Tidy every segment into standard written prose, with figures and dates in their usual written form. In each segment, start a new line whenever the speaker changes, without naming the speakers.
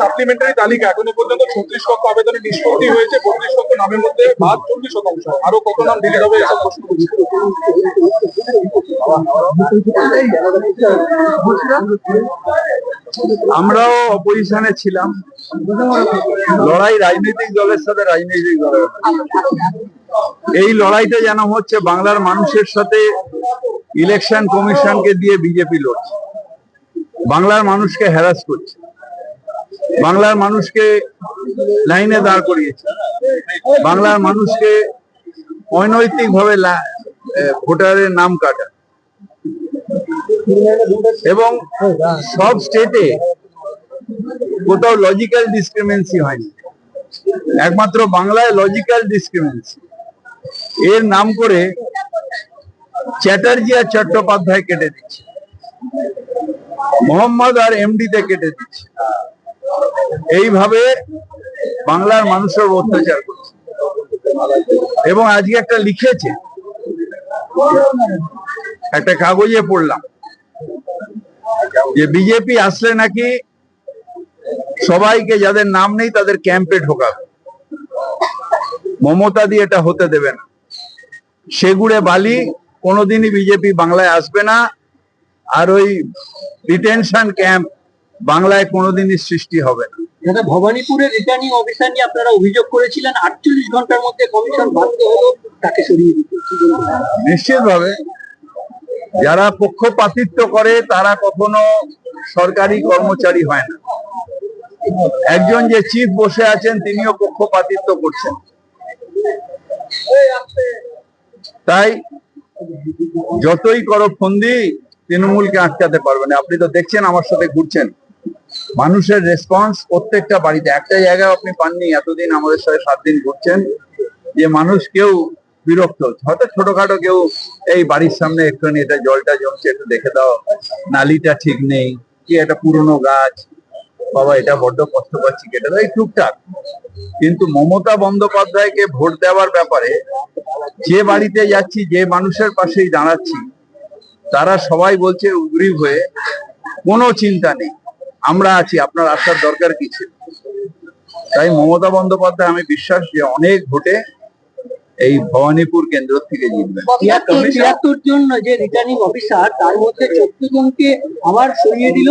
Supplementary তালিকা এখনো পর্যন্ত 36 লক্ষ আবেদনের নিষ্পত্তি হয়েছে। 32 লক্ষ নামের মধ্যে 42%। আরো কত নাম ডিলিট হবে এসব প্রশ্ন করছে।
আমরাও অপোজিশনে ছিলাম, লড়াই রাজনৈতিক দলের সাথে রাজনৈতিক দলের। এই লড়াইটা যেন হচ্ছে বাংলার মানুষের সাথে ইলেকশন কমিশনকে দিয়ে বিজেপি লড়ছে, বাংলার মানুষকে হ্যারাস করছে, বাংলার মানুষকে লাইনে দাঁড় করিয়েছে, বাংলার মানুষকে অনৈতিক ভাবে ভোটারের নাম কাটা, এবং সব স্টেটে কোথাও লজিক্যাল ডিসক্রিমিনেন্সি হয়নি, একমাত্র বাংলায় লজিক্যাল ডিসক্রিমিনেন্সি। এর নাম করে চ্যাটার্জি আর চট্টোপাধ্যায় কেটে দিচ্ছে, মোহাম্মদ আর এমডিতে কেটে দিচ্ছে। এইভাবে বাংলার মানুষের অত্যাচার করছে। এবং আজকে একটা লিখেছে, একটা কাগজে পড়লাম যে বিজেপি আসলে নাকি সবাইকে যাদের নাম নেই তাদের ক্যাম্পে ঢোকাবে। মমতা দিয়ে এটা হতে দেবে না। সেগুড়ে বালি কোনোদিনই বিজেপি বাংলায় আসবে না, আর ওই ডিটেনশন ক্যাম্প বাংলায় কোনোদিনই সৃষ্টি হবে না।
ভবানীপুরের রিটার্নিং অফিসার নিয়ে আপনারা অভিযোগ করেছিলেন, 48 ঘন্টার মধ্যে কমিশন বাধ্য হলো তাকে সরিয়ে দিতে।
নিশ্চিতভাবে যারা পক্ষপাতিত্ব করে তারা কখনো সরকারি কর্মচারী হয় না। একজন যে চিফ বসে আছেন তিনিও পক্ষপাতিত্ব করছেন। তাই যতই করো ফন্দি তৃণমূলকে আটকাতে পারবে না। আপনি তো দেখছেন, আমার সাথে ঘুরছেন, মানুষের রেসপন্স প্রত্যেকটা বাড়িতে। একটা জায়গায় আপনি পাননি এতদিন আমাদের সাথে 7 দিন ঘুরছেন, যে মানুষ কেউ বিরক্ত হচ্ছে। হয়তো ছোটখাটো কেউ এই বাড়ির সামনে একটুখানি এটা জলটা জমছে একটু দেখে দাও, নালিটা ঠিক নেই, কি একটা পুরনো গাছ, বাবা এটা বড্ড কষ্ট পাচ্ছি কেটে দাও, এই টুকটাক। কিন্তু মমতা বন্দ্যোপাধ্যায়কে ভোট দেওয়ার ব্যাপারে যে বাড়িতে যাচ্ছি, যে মানুষের পাশেই দাঁড়াচ্ছি, তারা সবাই বলছে উগ্রীব হয়ে, কোনো চিন্তা নেই, আমরা আছি, আপনার আসার দরকার কি ছিল। তাই মমতা বন্দ্যোপাধ্যায় আমি বিশ্বাস যে অনেক ভোটে এই ভবানীপুর কেন্দ্র থেকে জিতবেন।
73 জন যে রিটার্নিং অফিসার, তার মধ্যে 14 জনকে আবার সরিয়ে দিল,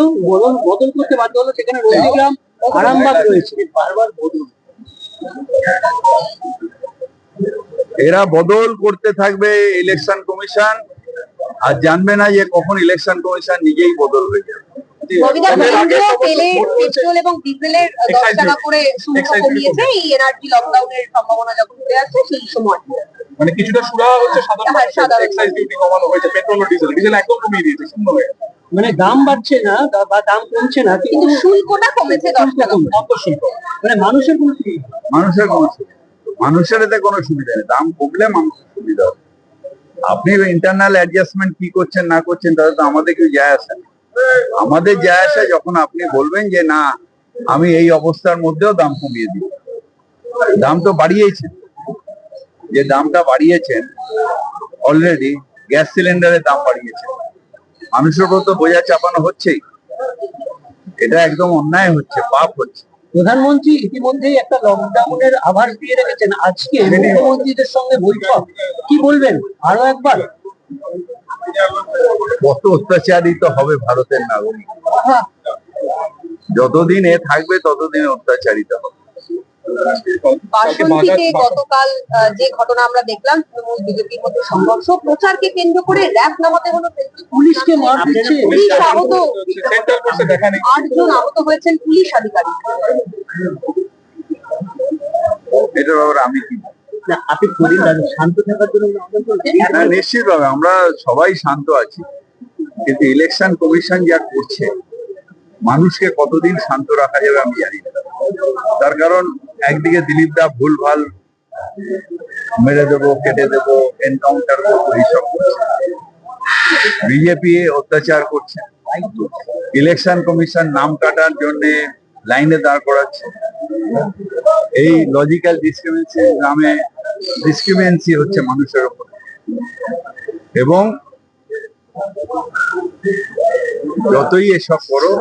বদল করতে বাধ্য হলো। সেখানে নন্দীগ্রাম, আরামবাগ রয়েছে। বারবার বদল,
এরা বদল করতে থাকবে ইলেকশন কমিশন, আর জানবে না যে কখন ইলেকশন কমিশন নিজেই বদল হয়ে যাবে।
পেট্রোল এবং ডিজেলের 10 টাকা করে শুল্ক কমিয়েছে এই এনার্জি লকডাউনের সম্ভাবনা যখন উঠে আসছে সেই সময়।
মানে কিছুটা সুরাহা হচ্ছে, সাধারণ এক্সাইজ ডিউটি কমানো হয়েছে, পেট্রোল ও ডিজেল একদম কমিয়ে দিয়েছে, শূন্য হয়ে গেছে।
মানে দাম বাড়ছে না বা দাম কমছে না,
কিন্তু শুল্কটা কমেছে 10 টাকা।
কত শুল্ক?
মানে মানুষের কোনো
মানুষের এতে কোনো সুবিধা নেই। দাম কমলে মানুষের সুবিধা হবে। আপনি ইন্টারনাল অ্যাডজাস্টমেন্ট কি করছেন না করছেন তাতে তো আমাদের কেউ যায় আসে না। আমাদের যায় আসে যখন আপনি বলবেন যে না, আমি এই অবস্থার মধ্যেও দাম কমিয়ে দিই। দাম তো বাড়িয়েছেন, যে দামটা বাড়িয়েছেন অলরেডি, গ্যাস সিলিন্ডারের দাম বাড়িয়েছেন, মানুষের উপর তো বোঝা চাপানো হচ্ছেই। এটা একদম অন্যায় হচ্ছে, পাপ হচ্ছে।
প্রধানমন্ত্রী ইতিমধ্যেই একটা লকডাউনের আভাস দিয়ে রেখেছেন। আজকে মুখ্যমন্ত্রীদের সঙ্গে বৈঠক, কি বলবেন আরো একবার?
কত অত্যাচারিত হবে ভারতের নাগরিক, যতদিন এ থাকবে ততদিন অত্যাচারিত হবে।
বাসন্তীতে গতকাল যে ঘটনা আমরা দেখলাম, তৃণমূল বিজেপির মধ্যে সংঘর্ষ, প্রচারকে কেন্দ্র করে র্যাব নামাতে হলো,
পুলিশকে মার দিচ্ছে,
পুলিশ আহত, 8 জন আহত হয়েছেন পুলিশ আধিকারিক।
এটার ব্যাপারে আমি কি
আপনি শান্ত থাকার জন্য
নিশ্চিতভাবে আমরা সবাই শান্ত আছি, কিন্তু ইলেকশন কমিশন যা করছে মানুষকে কতদিন শান্ত রাখা যাবে আমি জানি না। তার কারণ একদিকে দিলীপ দা ভুলভাল মেরে দেবো, কেটে দেবো, এনকাউন্টার করবো, এইসব করছে। বিজেপি অত্যাচার করছে, ইলেকশন কমিশন নাম কাটার জন্য লাইনে দাঁড় করাচ্ছে। এই লজিক্যাল ডিসক্রিমিনেন্সি নামে ডিসক্রিমিনেন্সি হচ্ছে মানুষের উপর। এবং যতই এসব করো,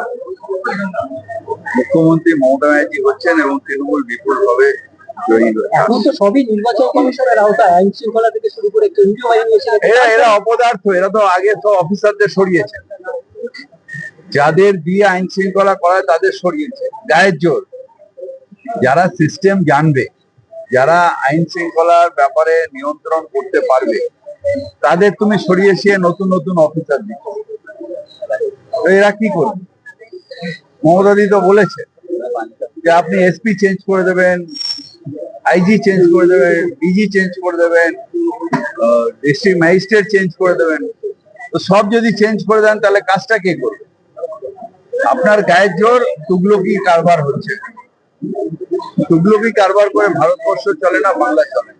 মুখ্যমন্ত্রী মমতা ব্যানার্জি হচ্ছেন এবং তৃণমূল বিপুলভাবে জয়ী হয়েছে।
এখন তো সবই নির্বাচন কমিশনের আওতায়, আইন শৃঙ্খলা থেকে শুরু করে কেন্দ্রীয় বাহিনী এসে
এরা অপদার্থ, এরা তো আগে তো অফিসারদের সরিয়েছে, যাদের দিয়ে আইন শৃঙ্খলা করায় তাদের সরিয়েছে গায়ের জোর। যারা সিস্টেম জানবে, যারা আইন শৃঙ্খলার ব্যাপারে নিয়ন্ত্রণ করতে পারবে, তাদের তুমি সরিয়ে নতুন নতুন অফিসার দিচ্ছ। তো এরা কি করবে? মমতাদি তো বলেছে যে আপনি এসপি চেঞ্জ করে দেবেন, আইজি চেঞ্জ করে দেবেন, ডিজি চেঞ্জ করে দেবেন, ডিস্ট্রিক্ট ম্যাজিস্ট্রেট চেঞ্জ করে দেবেন। তো সব যদি চেঞ্জ করে দেন তাহলে কাজটা কে করবে? আপনার গায়ের জোর তুগলকি কারবার হচ্ছে। তুগলকি কারবার করে ভারতবর্ষ চলে না, বাংলা চলে।